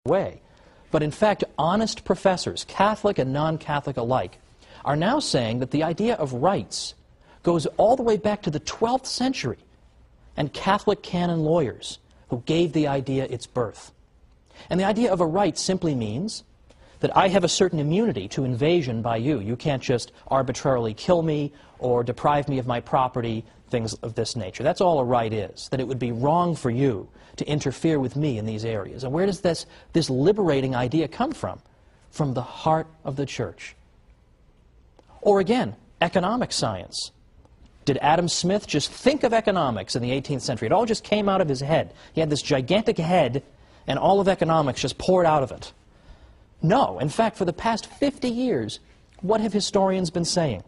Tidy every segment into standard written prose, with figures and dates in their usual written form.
way. But in fact, honest professors, Catholic and non-Catholic alike, are now saying that the idea of rights goes all the way back to the 12th century and Catholic canon lawyers who gave the idea its birth. And the idea of a right simply means that I have a certain immunity to invasion by you. You can't just arbitrarily kill me or deprive me of my property, things of this nature. That's all a right is, that it would be wrong for you to interfere with me in these areas. And where does this liberating idea come from? From the heart of the Church. Or again, economic science. Did Adam Smith just think of economics in the 18th century? It all just came out of his head. He had this gigantic head, and all of economics just poured out of it. No. In fact, for the past 50 years, what have historians been saying?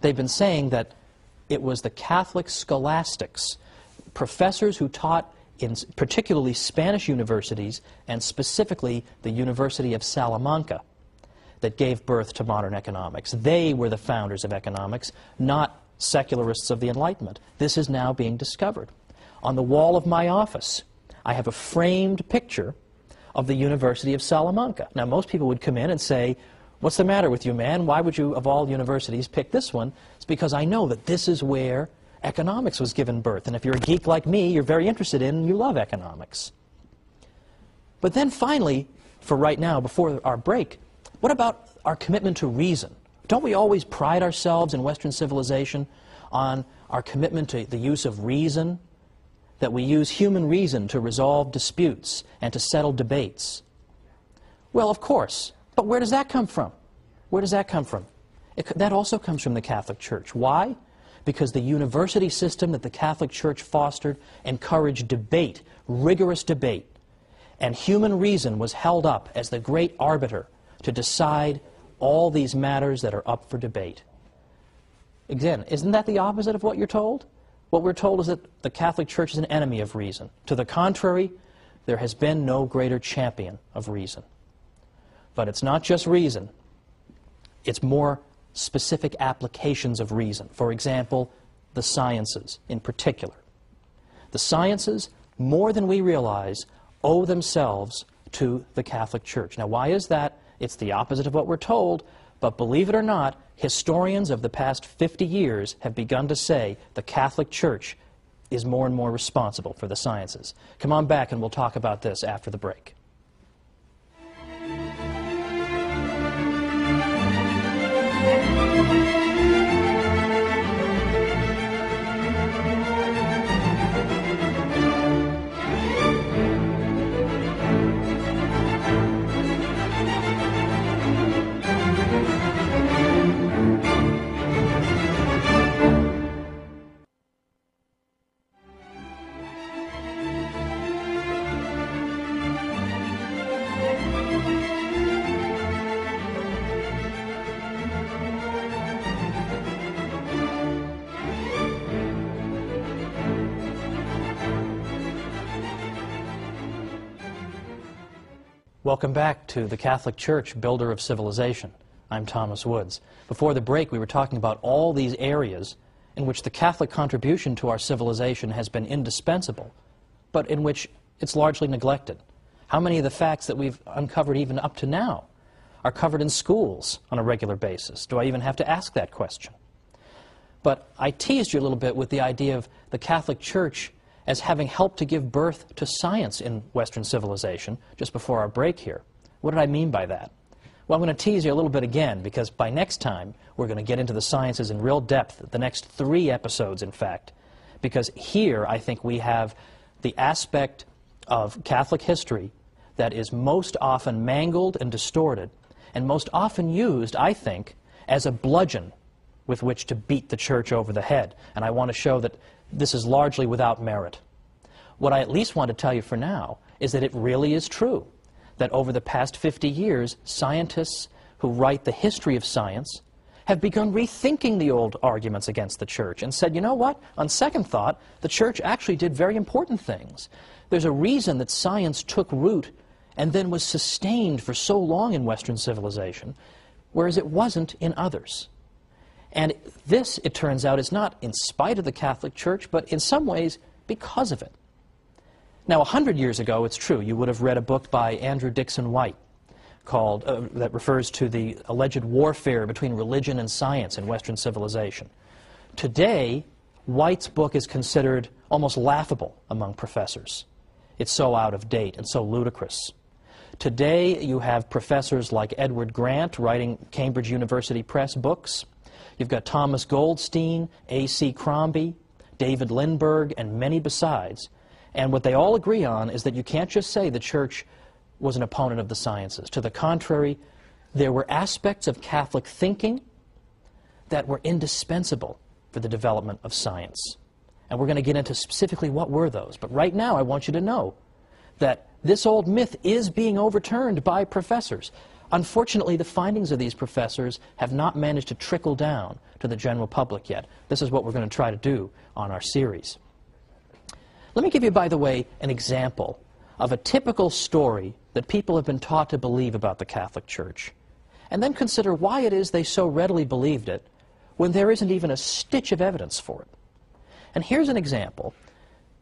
They've been saying that it was the Catholic scholastics, professors who taught in particularly Spanish universities, and specifically the University of Salamanca, that gave birth to modern economics. They were the founders of economics, not secularists of the Enlightenment. This is now being discovered. On the wall of my office, I have a framed picture of the University of Salamanca. Now, most people would come in and say, "What's the matter with you, man? Why would you, of all universities, pick this one?" It's because I know that this is where economics was given birth. And if you're a geek like me, you're very interested in and you love economics. But then finally, for right now, before our break, what about our commitment to reason? Don't we always pride ourselves in Western civilization on our commitment to the use of reason? That we use human reason to resolve disputes and to settle debates? Well, of course. But where does that come from? Where does that come from? That also comes from the Catholic Church. Why? Because the university system that the Catholic Church fostered encouraged debate, rigorous debate. And human reason was held up as the great arbiter to decide all these matters that are up for debate. Again, isn't that the opposite of what you're told? What we're told is that the Catholic Church is an enemy of reason. To the contrary, there has been no greater champion of reason. But it's not just reason. It's more specific applications of reason. For example, the sciences in particular. The sciences, more than we realize, owe themselves to the Catholic Church. Now, why is that? It's the opposite of what we're told, but believe it or not, historians of the past 50 years have begun to say the Catholic Church is more and more responsible for the sciences. Come on back and we'll talk about this after the break. Welcome back to the Catholic Church, Builder of Civilization. I'm Thomas Woods. Before the break, we were talking about all these areas in which the Catholic contribution to our civilization has been indispensable, but in which it's largely neglected. How many of the facts that we've uncovered even up to now are covered in schools on a regular basis? Do I even have to ask that question? But I teased you a little bit with the idea of the Catholic Church as having helped to give birth to science in Western civilization just before our break here. What did I mean by that? Well, I'm going to tease you a little bit again, because by next time we're going to get into the sciences in real depth, the next 3 episodes, in fact, because here I think we have the aspect of Catholic history that is most often mangled and distorted, and most often used, I think, as a bludgeon with which to beat the Church over the head. And I want to show that this is largely without merit. What I at least want to tell you for now is that it really is true that over the past 50 years, scientists who write the history of science have begun rethinking the old arguments against the Church and said, you know what, on second thought, the Church actually did very important things. There's a reason that science took root and then was sustained for so long in Western civilization, whereas it wasn't in others. And this, it turns out, is not in spite of the Catholic Church, but in some ways because of it. Now, 100 years ago, it's true, you would have read a book by Andrew Dixon White called, that refers to the alleged warfare between religion and science in Western civilization. Today, White's book is considered almost laughable among professors. It's so out of date and so ludicrous. Today, you have professors like Edward Grant writing Cambridge University Press books. You've got Thomas Goldstein, A.C. Crombie, David Lindbergh, and many besides. And what they all agree on is that you can't just say the Church was an opponent of the sciences. To the contrary, there were aspects of Catholic thinking that were indispensable for the development of science. And we're going to get into specifically what were those. But right now, I want you to know that this old myth is being overturned by professors. Unfortunately, the findings of these professors have not managed to trickle down to the general public yet. This is what we're going to try to do on our series. Let me give you, by the way, an example of a typical story that people have been taught to believe about the Catholic Church, and then consider why it is they so readily believed it when there isn't even a stitch of evidence for it. And here's an example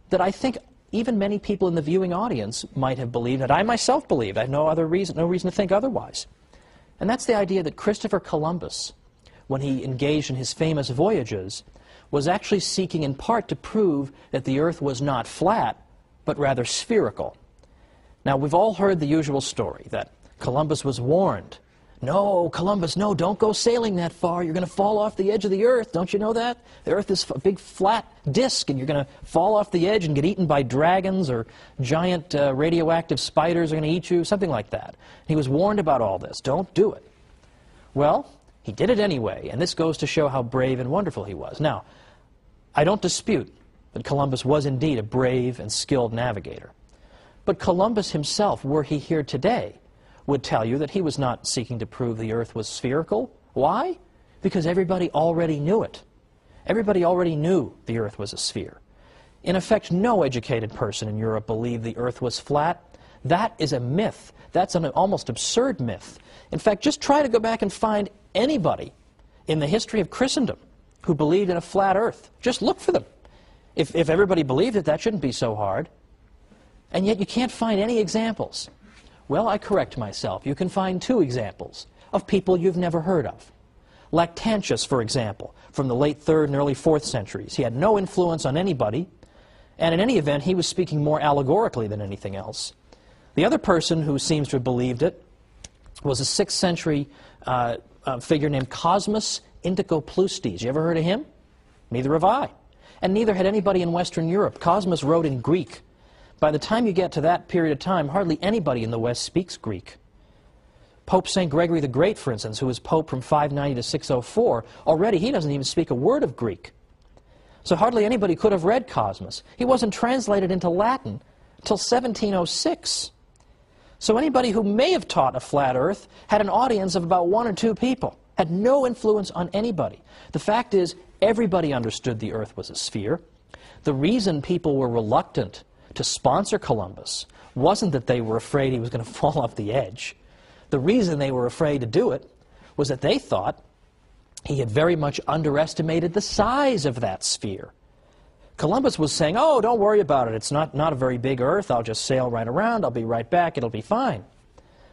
that I think even many people in the viewing audience might have believed, that I myself believed. I have no reason to think otherwise. And that's the idea that Christopher Columbus, when he engaged in his famous voyages, was actually seeking in part to prove that the Earth was not flat, but rather spherical. Now, we've all heard the usual story that Columbus was warned. No, Columbus, no, don't go sailing that far. You're going to fall off the edge of the Earth. Don't you know that? The Earth is a big flat disk, and you're going to fall off the edge and get eaten by dragons, or giant radioactive spiders are going to eat you, something like that. He was warned about all this. Don't do it. Well, he did it anyway, and this goes to show how brave and wonderful he was. Now, I don't dispute that Columbus was indeed a brave and skilled navigator. But Columbus himself, were he here today, would tell you that he was not seeking to prove the Earth was spherical. Why? Because everybody already knew it. Everybody already knew the Earth was a sphere. In effect, no educated person in Europe believed the Earth was flat. That is a myth. That's an almost absurd myth. In fact, just try to go back and find anybody in the history of Christendom who believed in a flat Earth. Just look for them. If everybody believed it, that shouldn't be so hard. And yet you can't find any examples. Well, I correct myself. You can find two examples of people you've never heard of. Lactantius, for example, from the late 3rd and early 4th centuries. He had no influence on anybody, and in any event, he was speaking more allegorically than anything else. The other person who seems to have believed it was a 6th century figure named Cosmas Indicopleustes. You ever heard of him? Neither have I. And neither had anybody in Western Europe. Cosmas wrote in Greek. By the time you get to that period of time, hardly anybody in the West speaks Greek. Pope St. Gregory the Great, for instance, who was Pope from 590 to 604, already he doesn't even speak a word of Greek. So hardly anybody could have read Cosmas. He wasn't translated into Latin until 1706. So anybody who may have taught a flat Earth had an audience of about 1 or 2 people, had no influence on anybody. The fact is, everybody understood the Earth was a sphere. The reason people were reluctant to sponsor Columbus wasn't that they were afraid he was going to fall off the edge. The reason they were afraid to do it was that they thought he had very much underestimated the size of that sphere. Columbus was saying, oh, don't worry about it. It's not a very big Earth. I'll just sail right around. I'll be right back. It'll be fine.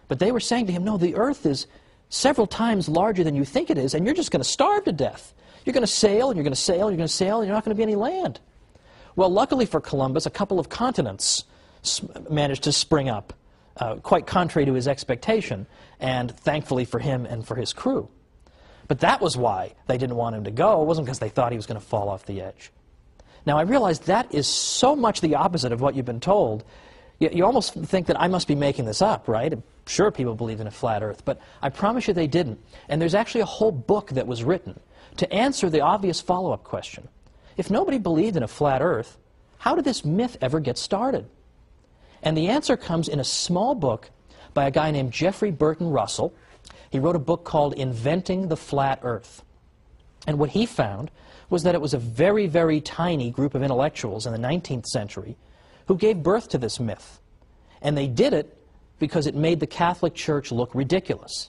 But they were saying to him, no, the Earth is several times larger than you think it is, and you're just going to starve to death. You're going to sail, and you're going to sail, and you're going to sail, and you're not going to be any land. Well, luckily for Columbus, a couple of continents managed to spring up, quite contrary to his expectation, and thankfully for him and for his crew. But that was why they didn't want him to go. It wasn't because they thought he was going to fall off the edge. Now, I realize that is so much the opposite of what you've been told. You almost think that I must be making this up, right? Sure, people believed in a flat Earth, but I promise you they didn't. And there's actually a whole book that was written to answer the obvious follow-up question. If nobody believed in a flat Earth, how did this myth ever get started? And the answer comes in a small book by a guy named Jeffrey Burton Russell. He wrote a book called Inventing the Flat Earth. And what he found was that it was a very, very tiny group of intellectuals in the 19th century who gave birth to this myth. And they did it because it made the Catholic Church look ridiculous.